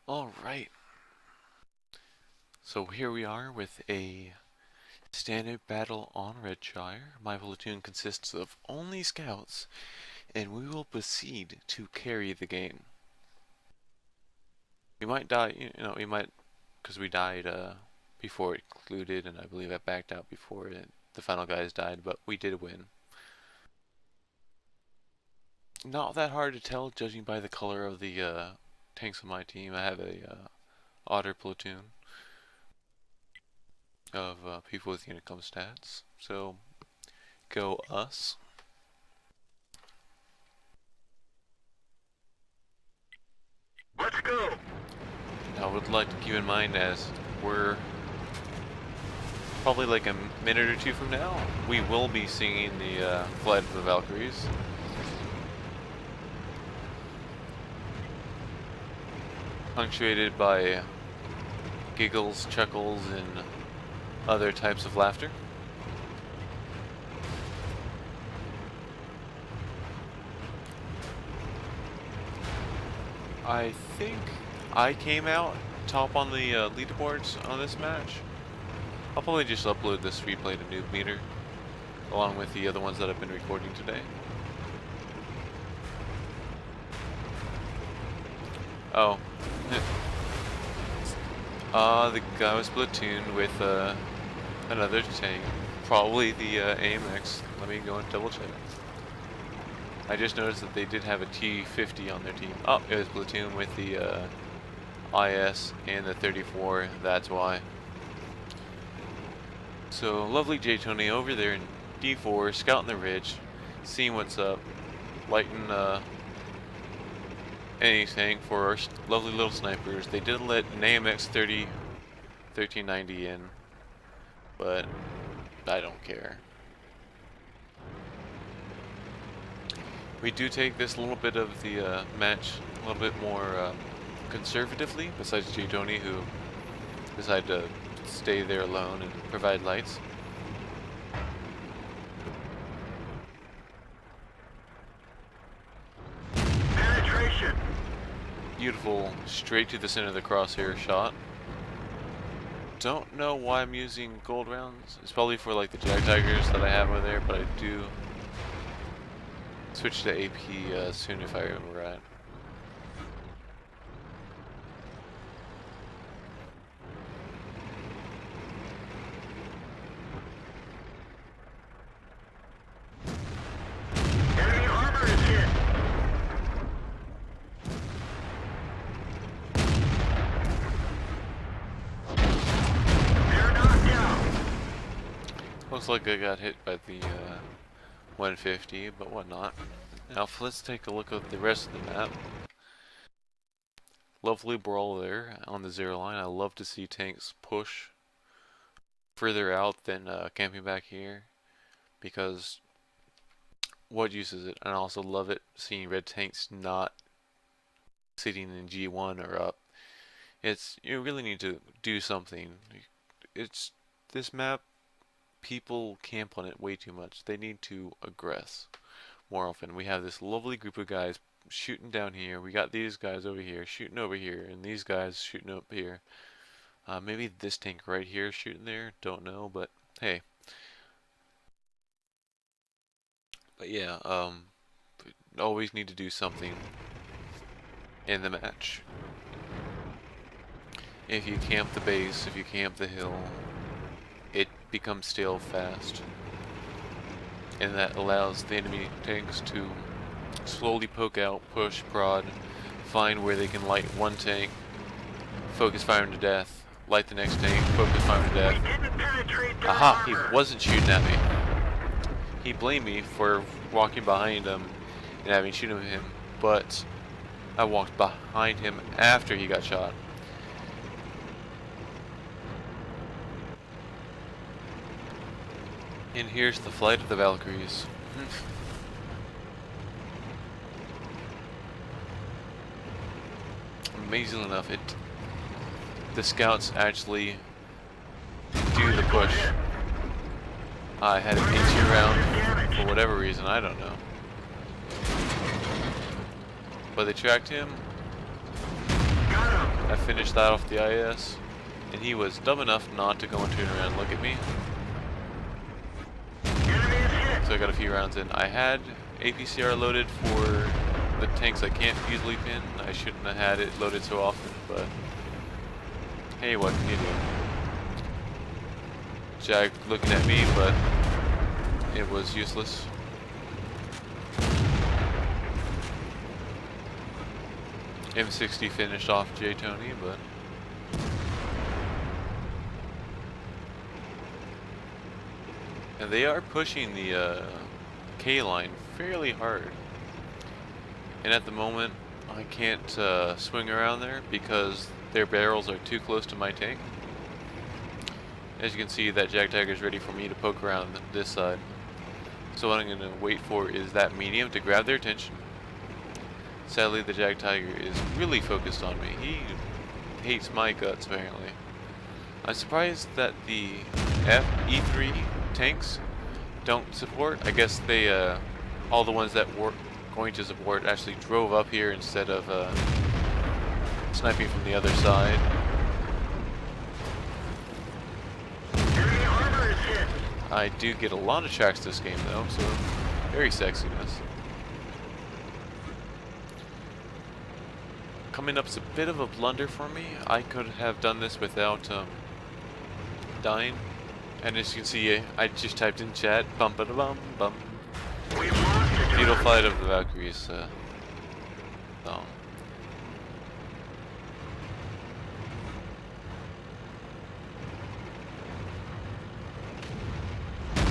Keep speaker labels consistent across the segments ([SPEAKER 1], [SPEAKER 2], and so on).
[SPEAKER 1] Alright, so here we are with a standard battle on Redshire. My platoon consists of only scouts, and we will proceed to carry the game. We might die, we might, because we died before it concluded, and I believe I backed out before the final guys died, but we did win. Not that hard to tell, judging by the color of the tanks on my team. I have a otter platoon of people with Unicum stats. So, go us.
[SPEAKER 2] Let's go!
[SPEAKER 1] Now, I would like to keep in mind, as we're probably like a minute or two from now, we will be singing the Flight of the Valkyries. Punctuated by giggles, chuckles, and other types of laughter. I think I came out top on the leaderboards on this match. I'll probably just upload this replay to Noob Meter, along with the other ones that I've been recording today. Oh. The guy was platooned with another tank, probably the AMX. Let me go and double check. I just noticed that they did have a T-50 on their team. Oh, it was platoon with the IS and the 34, that's why. So, lovely J Tony over there in D4, scouting the ridge, seeing what's up, lighting anything for our lovely little snipers. They did let an AMX 1390 in, but I don't care. We do take this a little bit of the match a little bit more conservatively, besides J Tony, who decided to stay there alone and provide lights.
[SPEAKER 2] Penetration!
[SPEAKER 1] Beautiful, straight to the center of the crosshair shot. Don't know why I'm using gold rounds. It's probably for like the Jag Tigers that I have over there, but I do switch to AP soon if I remember right.
[SPEAKER 2] Enemy armor is hit! They're knocked down!
[SPEAKER 1] Looks like I got hit by the 150, but whatnot. Now let's take a look at the rest of the map. Lovely brawl there on the 0 line. I love to see tanks push further out than camping back here, because what use is it? And I also love it seeing red tanks not sitting in G1 or up. You really need to do something. It's this map, people camp on it way too much. They need to aggress more often. We have this lovely group of guys shooting down here. We got these guys over here shooting over here, and these guys shooting up here. Maybe this tank right here shooting there. Don't know, but hey. But yeah, always need to do something in the match. If you camp the base, if you camp the hill, it becomes stale fast. And that allows the enemy tanks to slowly poke out, push, prod, find where they can light one tank, focus firing to death, light the next tank, focus firing to
[SPEAKER 2] We
[SPEAKER 1] death.
[SPEAKER 2] didn't penetrate their
[SPEAKER 1] Aha, he
[SPEAKER 2] armor!
[SPEAKER 1] wasn't shooting at me. He blamed me for walking behind him and having shoot at him, but I walked behind him after he got shot. And here's the Flight of the Valkyries. Amazing enough, the scouts actually do the push. I had an 18 round for whatever reason, I don't know. But they tracked him.
[SPEAKER 2] Got him!
[SPEAKER 1] I finished that off the IS, and he was dumb enough not to go and turn around and look at me.
[SPEAKER 2] Enemy is hit.
[SPEAKER 1] So I got a few rounds in. I had APCR loaded for the tanks I can't easily pin. I shouldn't have had it loaded so often, but hey, what can you do? Jag looking at me, but it was useless. M60 finished off J Tony, but and they are pushing the K line fairly hard. And at the moment, I can't swing around there because their barrels are too close to my tank. As you can see, that Jag Tiger is ready for me to poke around this side. So what I'm going to wait for is that medium to grab their attention. Sadly, the Jag Tiger is really focused on me. He hates my guts, apparently. I'm surprised that the E3 tanks don't support. I guess they, all the ones that were going to support actually drove up here instead of sniping from the other side.
[SPEAKER 2] Enemy armor is hit.
[SPEAKER 1] I do get a lot of tracks this game though, so very sexiness. Coming up's a bit of a blunder for me. I could have done this without dying. And as you can see, I just typed in chat, bum ba da bum bum.
[SPEAKER 2] We've lost a
[SPEAKER 1] Beetle
[SPEAKER 2] target.
[SPEAKER 1] Fight of the Valkyries song.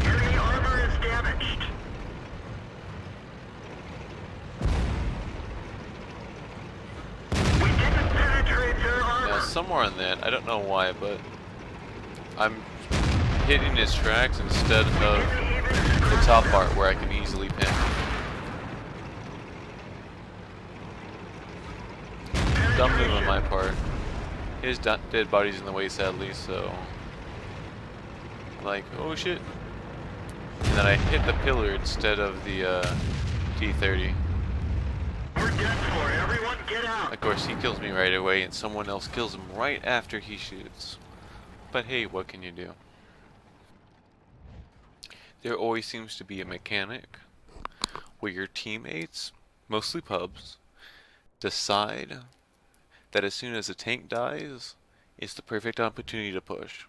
[SPEAKER 2] Enemy armor is damaged. We didn't penetrate their
[SPEAKER 1] Now
[SPEAKER 2] armor.
[SPEAKER 1] somewhere on that, I don't know why, but I'm hitting his tracks instead of
[SPEAKER 2] Didn't even
[SPEAKER 1] the
[SPEAKER 2] scratch
[SPEAKER 1] top
[SPEAKER 2] them.
[SPEAKER 1] part where I can easily pin. Dumb move on my part. His dead body's in the way, sadly, so like, oh shit. And then I hit the pillar instead of the T-30.
[SPEAKER 2] We're dead for. Everyone get out.
[SPEAKER 1] Of course, he kills me right away, and someone else kills him right after he shoots. But hey, what can you do? There always seems to be a mechanic where your teammates, mostly pubs, decide that as soon as a tank dies, it's the perfect opportunity to push.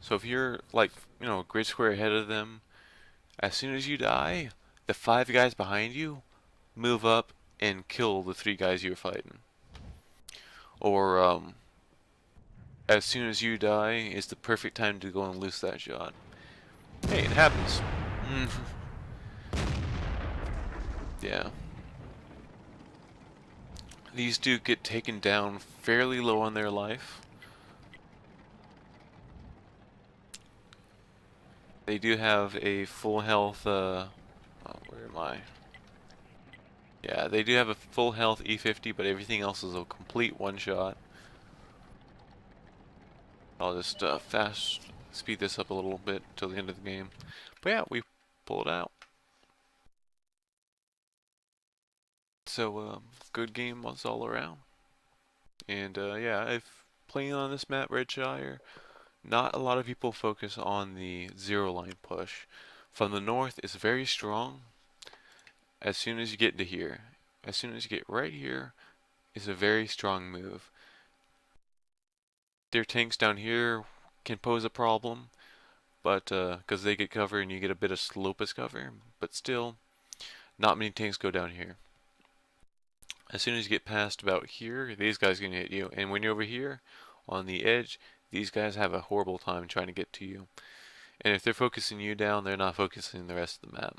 [SPEAKER 1] So if you're like, you know, grid square ahead of them, as soon as you die, the 5 guys behind you move up and kill the 3 guys you're fighting. Or as soon as you die, is the perfect time to go and loose that shot. Hey, it happens. Yeah. These do get taken down fairly low on their life. They do have a full health, oh, where am I? Yeah, they do have a full health E50, but everything else is a complete one-shot. I'll just fast speed this up a little bit till the end of the game. But yeah, we pulled out. So, good game was all around. And yeah, if playing on this map, Redshire, not a lot of people focus on the zero line push. From the north, it's very strong. As soon as you get to here, as soon as you get right here, is a very strong move. Their tanks down here can pose a problem, but because they get cover and you get a bit of slope as cover, but still, not many tanks go down here. As soon as you get past about here, these guys are going to hit you, and when you're over here on the edge, these guys have a horrible time trying to get to you. And if they're focusing you down, they're not focusing the rest of the map.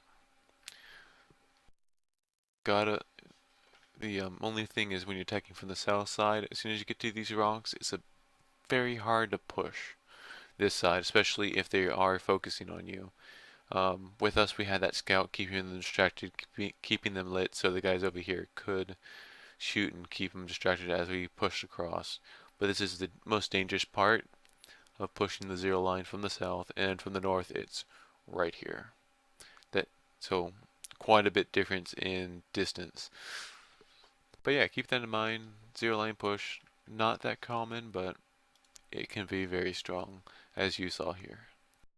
[SPEAKER 1] The only thing is when you're attacking from the south side, as soon as you get to these rocks, it's very hard to push this side, especially if they are focusing on you. With us, we had that scout keeping them distracted, keeping them lit, so the guys over here could shoot and keep them distracted as we pushed across. But this is the most dangerous part of pushing the zero line from the south, and from the north, it's right here. So quite a bit difference in distance. But yeah, keep that in mind. Zero line push, not that common, but it can be very strong, as you saw here.